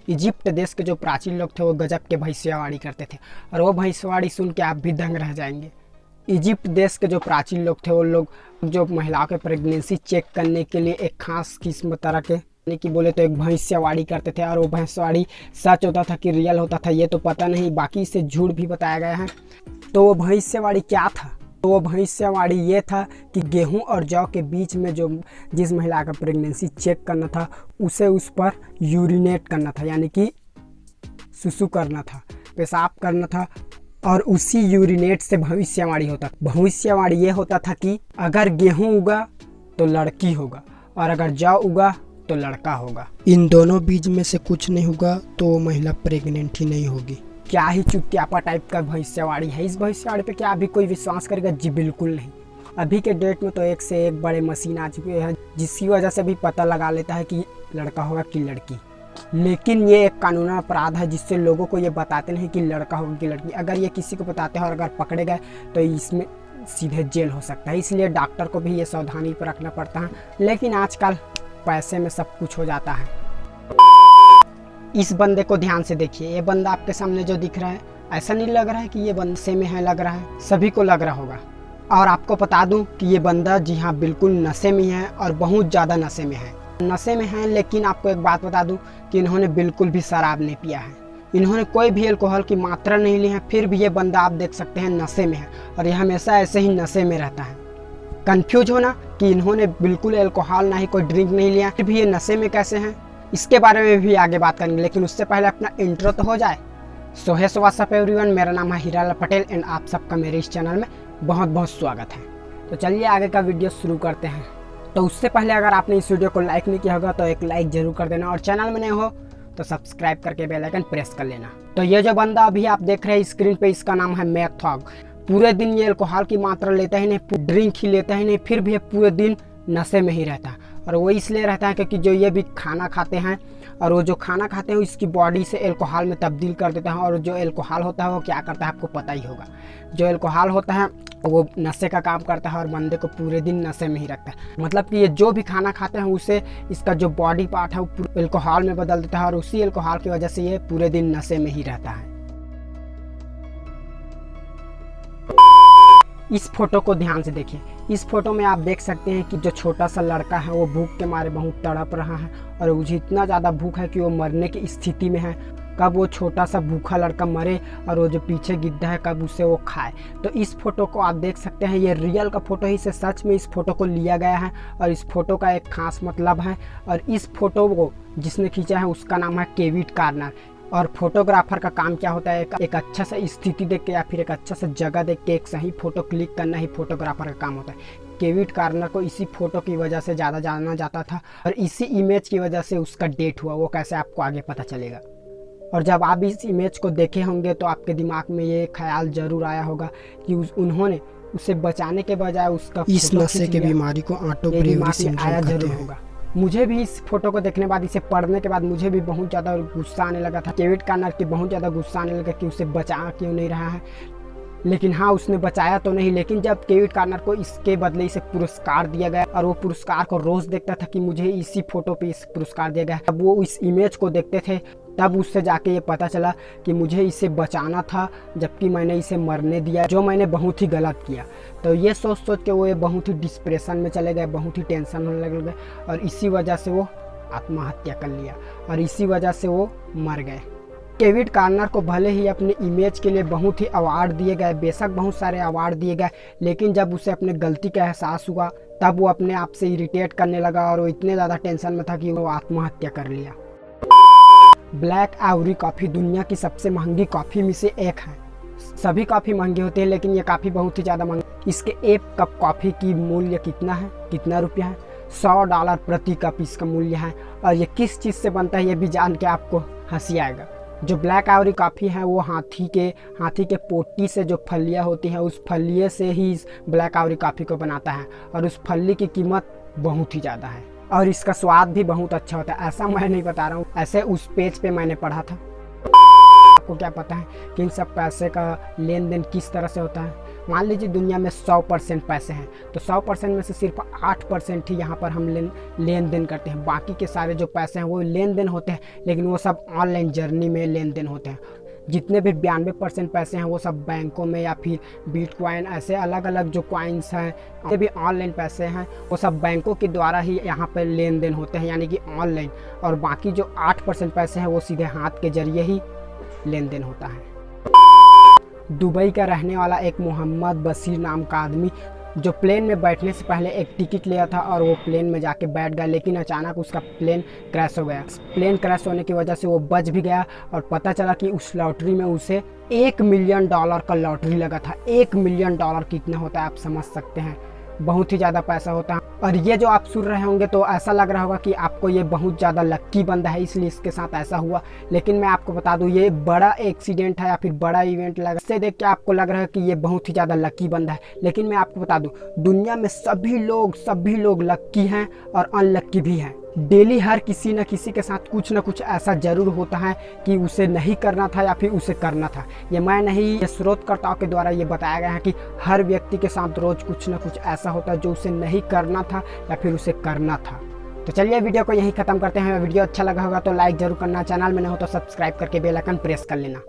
Egypt देश के जो प्राचीन लोग थे वो गजब के भविष्यवाणी करते थे और वो भविष्यवाणी सुन के आप भी दंग रह जाएंगे। इजिप्ट देश के जो प्राचीन लोग थे वो लोग जो महिलाओं के प्रेगनेंसी चेक करने के लिए एक खास किस्म तरह के यानी कि बोले तो एक भविष्यवाणी करते थे और वो भविष्यवाणी सच होता था कि रियल होता था ये तो पता नहीं, बाकी इसे झूठ भी बताया गया है। तो वो भविष्यवाणी क्या था? तो वो भविष्यवाणी ये था कि गेहूं और जौ के बीच में जो जिस महिला का प्रेगनेंसी चेक करना था उसे उस पर यूरिनेट करना था, यानी कि सुसु करना था, पेशाब करना था और उसी यूरिनेट से भविष्यवाणी होता। भविष्यवाणी ये होता था कि अगर गेहूं उगा तो लड़की होगा और अगर जौ उगा तो लड़का होगा। इन दोनों बीज में से कुछ नहीं होगा तो वो महिला प्रेग्नेंट ही नहीं होगी। क्या ही चुत्यापा टाइप का भविष्यवाणी है। इस भविष्यवाणी पे क्या अभी कोई विश्वास करेगा? जी बिल्कुल नहीं। अभी के डेट में तो एक से एक बड़े मशीन आ चुके हैं जिसकी वजह से भी पता लगा लेता है कि लड़का होगा कि लड़की। लेकिन ये एक कानूनी अपराध है जिससे लोगों को ये बताते नहीं कि लड़का होगा कि लड़की। अगर ये किसी को बताते हैं और अगर पकड़े गए तो इसमें सीधे जेल हो सकता है। इसलिए डॉक्टर को भी ये सावधानी पर रखना पड़ता है। लेकिन आजकल पैसे में सब कुछ हो जाता है। इस बंदे को ध्यान से देखिए। ये बंदा आपके सामने जो दिख रहा है, ऐसा नहीं लग रहा है कि ये नशे में है, लग रहा है सभी को लग रहा होगा। और आपको बता दूं कि ये बंदा जी हाँ बिल्कुल नशे में है और बहुत ज़्यादा नशे में है। नशे में है, लेकिन आपको एक बात बता दूं कि इन्होंने बिल्कुल भी शराब नहीं पिया है, इन्होंने कोई भी अल्कोहल की मात्रा नहीं ली है, फिर भी ये बंदा आप देख सकते हैं नशे में है और ये हमेशा ऐसे ही नशे में रहता है। कंफ्यूज होना कि इन्होंने बिल्कुल अल्कोहल ना ही कोई ड्रिंक नहीं लिया, फिर भी ये नशे में कैसे हैं, इसके बारे में भी आगे बात करेंगे। लेकिन उससे पहले अपना इंट्रो तो हो जाए। सो है व्हाट्सअप एवरीवन, मेरा नाम है हीरालाल पटेल एंड आप सबका मेरे इस चैनल में बहुत बहुत स्वागत है। तो चलिए आगे का वीडियो शुरू करते हैं। तो उससे पहले अगर आपने इस वीडियो को लाइक नहीं किया होगा तो एक लाइक जरूर कर देना और चैनल में नए हो तो सब्सक्राइब करके बेल आइकन प्रेस कर लेना। तो ये जो बंदा अभी आप देख रहे हैं स्क्रीन पे, इसका नाम है मैथॉग। पूरे दिन ये अल्कोहल की मात्रा लेता ही नहीं, ड्रिंक ही लेता ही नहीं, फिर भी पूरे दिन नशे में ही रहता है। और वो इसलिए रहता है क्योंकि जो ये भी खाना खाते हैं और वो जो खाना खाते हैं इसकी बॉडी से अल्कोहल में तब्दील कर देता है। और जो अल्कोहल होता है वो क्या करता है आपको पता ही होगा। जो अल्कोहल होता है वो नशे का काम करता है और बंदे को पूरे दिन नशे में ही रखता है। मतलब कि ये जो भी खाना खाते हैं उसे इसका जो बॉडी पार्ट है वो अल्कोहल में बदल देता है और उसी अल्कोहल की वजह से ये पूरे दिन नशे में ही रहता है। इस फोटो को ध्यान से देखिए। इस फोटो में आप देख सकते हैं कि जो छोटा सा लड़का है वो भूख के मारे बहुत तड़प रहा है और मुझे इतना ज़्यादा भूख है कि वो मरने की स्थिति में है। कब वो छोटा सा भूखा लड़का मरे और वो जो पीछे गिद्धा है कब उसे वो खाए। तो इस फोटो को आप देख सकते हैं, ये रियल का फोटो ही से सच में इस फोटो को लिया गया है और इस फोटो का एक खास मतलब है। और इस फोटो को जिसने खींचा है उसका नाम है केविट कार्नर। और फोटोग्राफर का काम क्या होता है? एक अच्छा सा स्थिति देख के या फिर एक अच्छा सा जगह देख के एक सही फोटो क्लिक करना ही फोटोग्राफर का काम होता है। केविट कार्नर को इसी फोटो की वजह से ज़्यादा जाना जाता था और इसी इमेज की वजह से उसका डेट हुआ। वो कैसे आपको आगे पता चलेगा। और जब आप इस इमेज को देखे होंगे तो आपके दिमाग में ये ख्याल जरूर आया होगा कि उन्होंने उसे बचाने के बजाय उसका इस नशे की बीमारी को ऑटोप्लेवरी सिंड्रोम कहते हैं। मुझे भी इस फोटो को देखने बाद, इसे पढ़ने के बाद मुझे भी बहुत ज़्यादा गुस्सा आने लगा था। केविट कार्नर की बहुत ज़्यादा गुस्सा आने लगा कि उसे बचा क्यों नहीं रहा है। लेकिन हाँ, उसने बचाया तो नहीं, लेकिन जब केविट कार्नर को इसके बदले इसे पुरस्कार दिया गया और वो पुरस्कार को रोज़ देखता था कि मुझे इसी फोटो पे इस पुरस्कार दिया गया, अब वो इस इमेज को देखते थे तब उससे जाके ये पता चला कि मुझे इसे बचाना था जबकि मैंने इसे मरने दिया, जो मैंने बहुत ही गलत किया। तो ये सोच सोच के वो ये बहुत ही डिप्रेशन में चले गए, बहुत ही टेंशन होने लग गए और इसी वजह से वो आत्महत्या कर लिया और इसी वजह से वो मर गए। केविट कार्नर को भले ही अपने इमेज के लिए बहुत ही अवार्ड दिए गए, बेशक बहुत सारे अवार्ड दिए गए, लेकिन जब उसे अपने गलती का एहसास हुआ तब वो अपने आप से इरिटेट करने लगा और वो इतने ज़्यादा टेंशन में था कि वो आत्महत्या कर लिया। ब्लैक आइवरी कॉफ़ी दुनिया की सबसे महंगी कॉफ़ी में से एक है। सभी कॉफ़ी महंगे होते हैं लेकिन ये कॉफ़ी बहुत ही ज़्यादा महंगी। इसके एक कप कॉफ़ी की मूल्य कितना है, कितना रुपया है? $100 प्रति कप इसका मूल्य है। और ये किस चीज़ से बनता है ये भी जान के आपको हंसी आएगा। जो ब्लैक आइवरी कॉफ़ी है वो हाथी के पोटी से जो फलियाँ होती हैं उस फलिए से ही इस ब्लैक आइवरी कॉफ़ी को बनाता है और उस फली की कीमत बहुत ही ज़्यादा है और इसका स्वाद भी बहुत अच्छा होता है। ऐसा मैं नहीं बता रहा हूँ, ऐसे उस पेज पे मैंने पढ़ा था। आपको क्या पता है कि इन सब पैसे का लेन देन किस तरह से होता है? मान लीजिए दुनिया में 100% पैसे हैं, तो 100% में से सिर्फ 8% ही यहाँ पर हम लेन देन करते हैं। बाकी के सारे जो पैसे हैं वो लेन देन होते हैं, लेकिन वो सब ऑनलाइन जर्नी में लेन देन होते हैं। जितने भी 92% पैसे हैं वो सब बैंकों में या फिर बिटकॉइन ऐसे अलग अलग जो कॉइन्स हैं, ये भी ऑनलाइन पैसे हैं, वो सब बैंकों के द्वारा ही यहाँ पर लेन देन होते हैं, यानी कि ऑनलाइन। और बाकी जो 8% पैसे हैं वो सीधे हाथ के जरिए ही लेन देन होता है। दुबई का रहने वाला एक मोहम्मद बशीर नाम का आदमी जो प्लेन में बैठने से पहले एक टिकट लिया था और वो प्लेन में जाके बैठ गया, लेकिन अचानक उसका प्लेन क्रैश हो गया। प्लेन क्रैश होने की वजह से वो बच भी गया और पता चला कि उस लॉटरी में उसे $1 मिलियन का लॉटरी लगा था। $1 मिलियन कितना होता है आप समझ सकते हैं, बहुत ही ज़्यादा पैसा होता है। और ये जो आप सुन रहे होंगे तो ऐसा लग रहा होगा कि आपको ये बहुत ज़्यादा लक्की बंदा है इसलिए इसके साथ ऐसा हुआ, लेकिन मैं आपको बता दूं ये बड़ा एक्सीडेंट है या फिर बड़ा इवेंट लगा। इससे देख के आपको लग रहा है कि ये बहुत ही ज़्यादा लक्की बंदा है, लेकिन मैं आपको बता दूं दुनिया में सभी लोग लक्की हैं और अनलक्की भी हैं। डेली हर किसी न किसी के साथ कुछ न कुछ ऐसा ज़रूर होता है कि उसे नहीं करना था या फिर उसे करना था। ये मैं नहीं, ये स्रोतकर्ताओं के द्वारा ये बताया गया है कि हर व्यक्ति के साथ रोज़ कुछ न कुछ ऐसा होता है जो उसे नहीं करना था या फिर उसे करना था। तो चलिए वीडियो को यहीं ख़त्म करते हैं। वीडियो अच्छा लगा होगा तो लाइक ज़रूर करना, चैनल में न हो तो सब्सक्राइब करके बेल आइकन प्रेस कर लेना।